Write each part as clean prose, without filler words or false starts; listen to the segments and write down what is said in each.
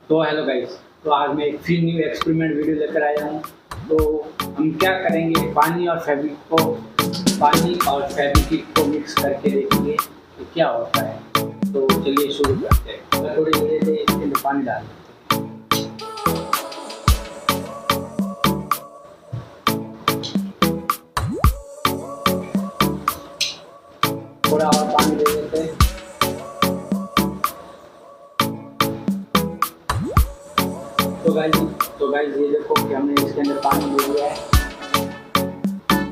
तो hello guys, तो आज मैं एक फिर न्यू एक्सपेरिमेंट वीडियो लेकर आया हूँ। तो हम क्या करेंगे, पानी और फेविक्विक को मिक्स करके देखेंगे कि क्या होता है। तो चलिए शुरू करते हैं। तो थोड़ी देर से इसके अंदर पानी डाल देते हैं, थोड़ा और पानी दे देते हैं। तो गाइस ये देखो कि हमने इसके अंदर पानी दे दिया है।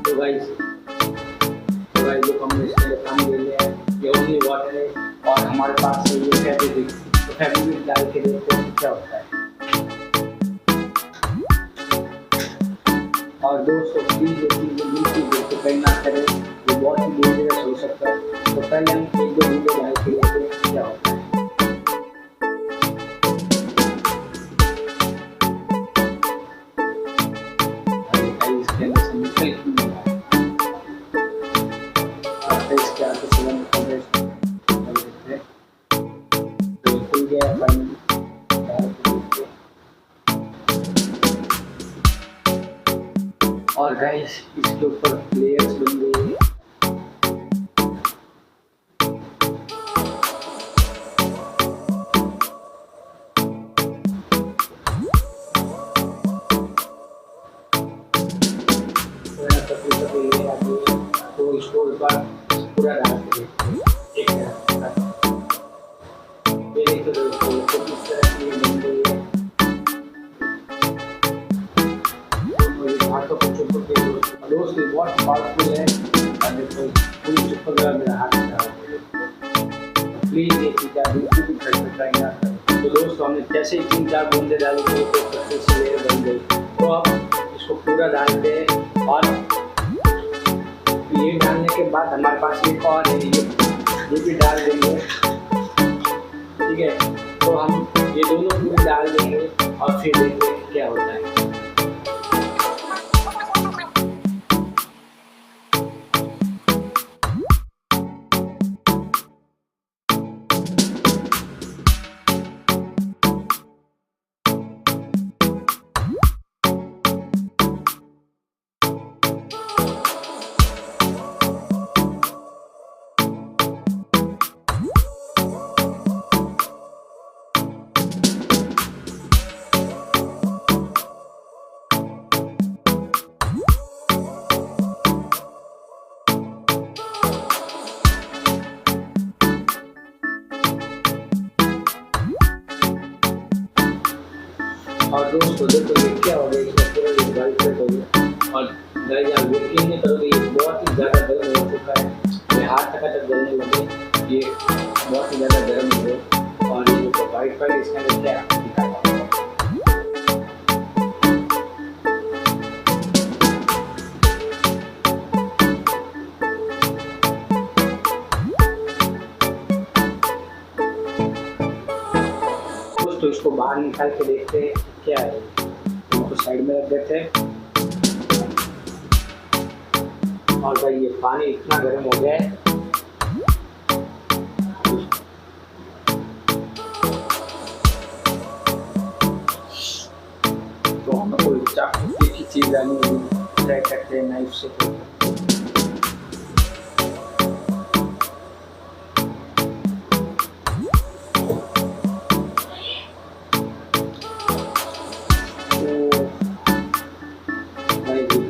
तो गाइस देखो हमने इसके अंदर पानी दे दिया है। ये ओनली वाटर है और हमारे पास है ये फेविक्विक। तो फेविक्विक डाल के देखते हैं क्या होता है। और दोस्तों प्लीज ये चीज़ें बिल्कुल देखते कहीं ना करें, ये बहुत ही डेंजरस हो सकता है। तो पहले हम एक दो वीडियो डाल के देखते हैं क्या होता है। इसके अंदर से निकल क्यों नहीं रहा है? इसके आगे से हम कर देते हैं। तो खुल गया है पानी, डाल के देखते हैं। और गाइस इसके ऊपर लेयर्स बन गई है। तो इसको एक बार पूरा डाल के देखते हैं एक तरफ। ये देखो दोस्तों, तो किस तरह की ये बन गई है। तो ये हाथों को चुप के दोस्त ये बहुत पावरफुल है। और देखो पूरी चुप कर मेरा हाथ खराब हो गया। प्लीज ये चीज़ आप बिल्कुल भी ट्राई ना करें। तो दोस्तों हमने जैसे ही 3-4 बूंदे डाली थी तो पत्ते से लेयर बन गई। तो अब इसको पूरा डालते हैं और ये डालने के बाद हमारे पास एक और है, ये भी डाल देंगे। ठीक है, तो हम ये दोनों पूरी डाल देंगे और फिर देखेंगे क्या होता है। और दोस्तों देखो ये क्या हो गया, इसका पूरा गाइस सेट हो गया। और गाइस आप यकीन नहीं करोगे, ये बहुत ही ज़्यादा गर्म हो चुका है। मेरे हाथ तक जलने लगे, ये बहुत ही ज़्यादा गर्म हो गए। और ये जो वाईफाई इसके अंदर क्या दिखा रहा है। दोस्तों इसको बाहर निकाल के देखते हैं क्या है। इनको साइड में रख देते हैं। और भाई ये पानी इतना गर्म हो गया है, तो हमें कोई चाकू की चीज़ डालनी होगी। ट्राई करते हैं नाइफ से।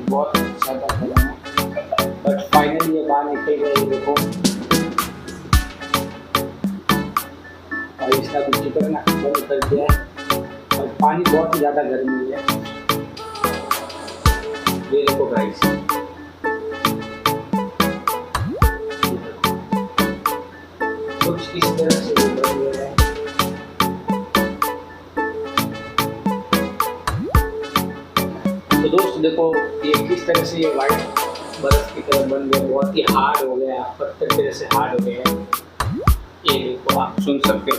बहुत ज़्यादा गर्म है, बट फाइनली ये बाहर निकल गई। देखो और इसका भी चिकन बंद कर दिया है। और पानी बहुत ही ज़्यादा गर्म है। ये देखो गाइस, कुछ इस तरह से ये बन गया है। तो दोस्तों देखो ये किस तरह से ये वाइट बर्फ की तरह बन गया, बहुत ही हार्ड हो गया, पत्थर तरह से हार्ड हो गया है। ये देखो आप सुन सकते हो,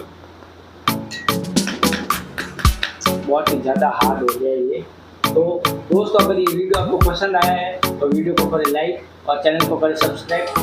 बहुत ही ज़्यादा हार्ड हो गया ये। तो दोस्तों अगर ये वीडियो आपको पसंद आया है तो वीडियो को करें लाइक और चैनल को करें सब्सक्राइब।